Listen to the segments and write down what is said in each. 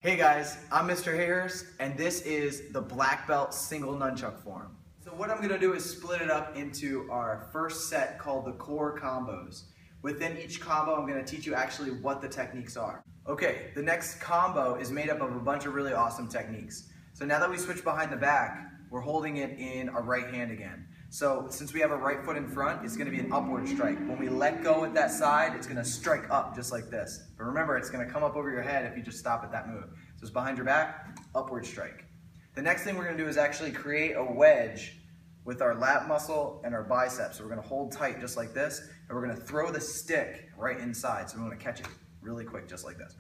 Hey guys, I'm Mr. Hayhurst, and this is the black belt single nunchuck form. So what I'm gonna do is split it up into our first set called the core combos. Within each combo, I'm gonna teach you actually what the techniques are. Okay, the next combo is made up of a bunch of really awesome techniques. So now that we switch behind the back, we're holding it in our right hand again. So since we have a right foot in front, it's gonna be an upward strike. When we let go at that side, it's gonna strike up just like this. But remember, it's gonna come up over your head if you just stop at that move. So it's behind your back, upward strike. The next thing we're gonna do is actually create a wedge with our lat muscle and our biceps. So we're gonna hold tight just like this, and we're gonna throw the stick right inside. So we wanna catch it really quick, just like this,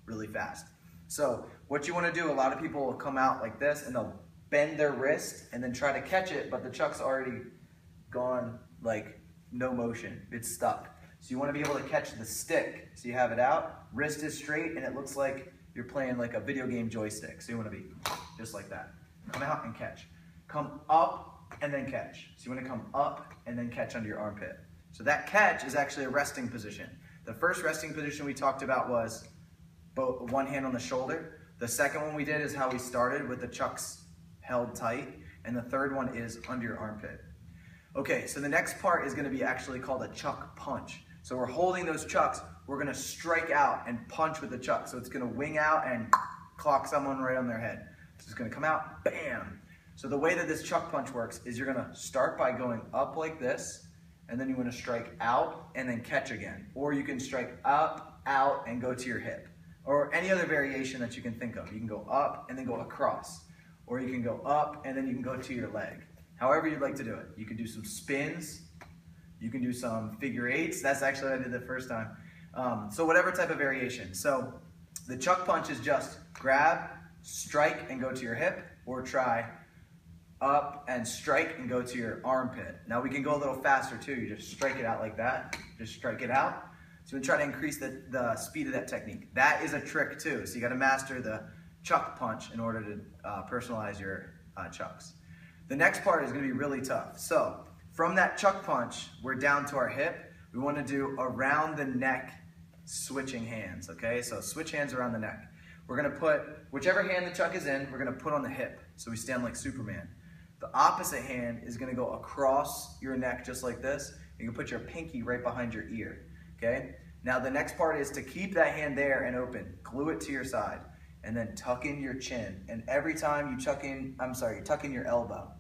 really fast. So what you wanna do, a lot of people will come out like this and they'll bend their wrist and then try to catch it, but the chuck's already gone like no motion, it's stuck. So you wanna be able to catch the stick. So you have it out, wrist is straight, and it looks like you're playing like a video game joystick. So you wanna be just like that. Come out and catch. Come up and then catch. So you wanna come up and then catch under your armpit. So that catch is actually a resting position. The first resting position we talked about was both one hand on the shoulder. The second one we did is how we started with the chucks held tight, and the third one is under your armpit. Okay, so the next part is gonna be actually called a chuck punch. So we're holding those chucks, we're gonna strike out and punch with the chuck. So it's gonna wing out and clock someone right on their head. So it's gonna come out, bam. So the way that this chuck punch works is you're gonna start by going up like this, and then you wanna strike out and then catch again. Or you can strike up, out, and go to your hip. Or any other variation that you can think of. You can go up and then go across. Or you can go up and then you can go to your leg. However you'd like to do it. You can do some spins, you can do some figure eights. That's actually what I did the first time. So whatever type of variation. So the chuck punch is just grab, strike, and go to your hip, or try up and strike and go to your armpit. Now we can go a little faster too. You just strike it out like that, just strike it out. So we try to increase the speed of that technique. That is a trick too. So you gotta master the chuck punch in order to personalize your chucks. The next part is gonna be really tough. So from that chuck punch, we're down to our hip. We wanna do around the neck switching hands, okay? So switch hands around the neck. We're gonna put, whichever hand the chuck is in, we're gonna put on the hip. So we stand like Superman. The opposite hand is gonna go across your neck just like this. You can put your pinky right behind your ear, okay? Now the next part is to keep that hand there and open. Glue it to your side. And then tuck in your chin. And every time you tuck in your elbow.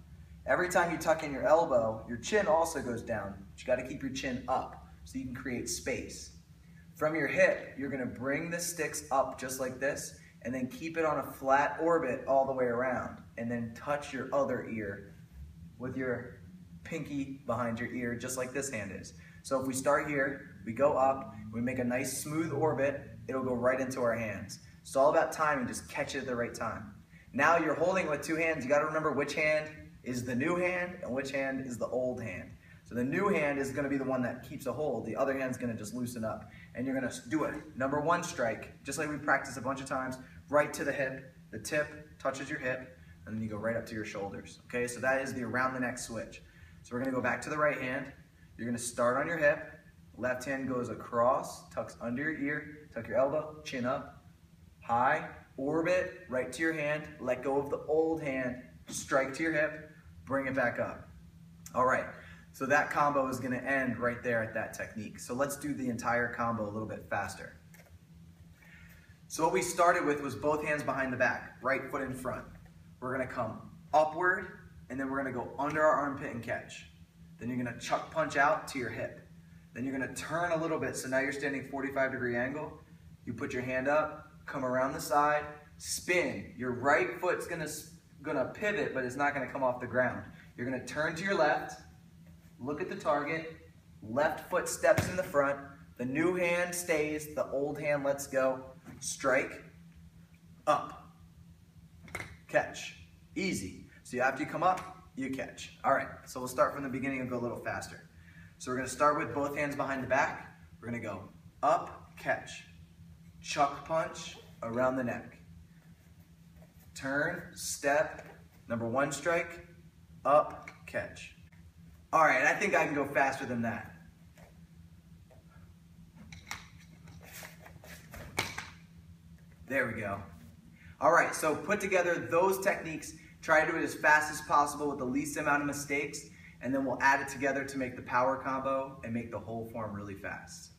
Every time you tuck in your elbow, your chin also goes down. But you gotta keep your chin up so you can create space. From your hip, you're gonna bring the sticks up just like this, and then keep it on a flat orbit all the way around. And then touch your other ear with your pinky behind your ear, just like this hand is. So if we start here, we go up, we make a nice smooth orbit, it'll go right into our hands. It's all about timing, just catch it at the right time. Now you're holding with two hands, you gotta remember which hand is the new hand and which hand is the old hand. So the new hand is gonna be the one that keeps a hold, the other hand's gonna just loosen up. And you're gonna do a number one strike, just like we practiced a bunch of times, right to the hip, the tip touches your hip, and then you go right up to your shoulders. Okay, so that is the around the neck switch. So we're gonna go back to the right hand, you're gonna start on your hip, left hand goes across, tucks under your ear, tuck your elbow, chin up, high, orbit, right to your hand, let go of the old hand, strike to your hip, bring it back up. All right, so that combo is gonna end right there at that technique. So let's do the entire combo a little bit faster. So what we started with was both hands behind the back, right foot in front. We're gonna come upward, and then we're gonna go under our armpit and catch. Then you're gonna chuck punch out to your hip. Then you're gonna turn a little bit, so now you're standing 45-degree angle. You put your hand up, come around the side, spin. Your right foot's gonna pivot, but it's not gonna come off the ground. You're gonna turn to your left, look at the target, left foot steps in the front, the new hand stays, the old hand lets go, strike, up, catch, easy. So after you come up, you catch. All right, so we'll start from the beginning and go a little faster. So we're gonna start with both hands behind the back. We're gonna go up, catch, chuck punch around the neck. Turn, step, number one strike, up, catch. All right, I think I can go faster than that. There we go. All right, so put together those techniques, try to do it as fast as possible with the least amount of mistakes, and then we'll add it together to make the power combo and make the whole form really fast.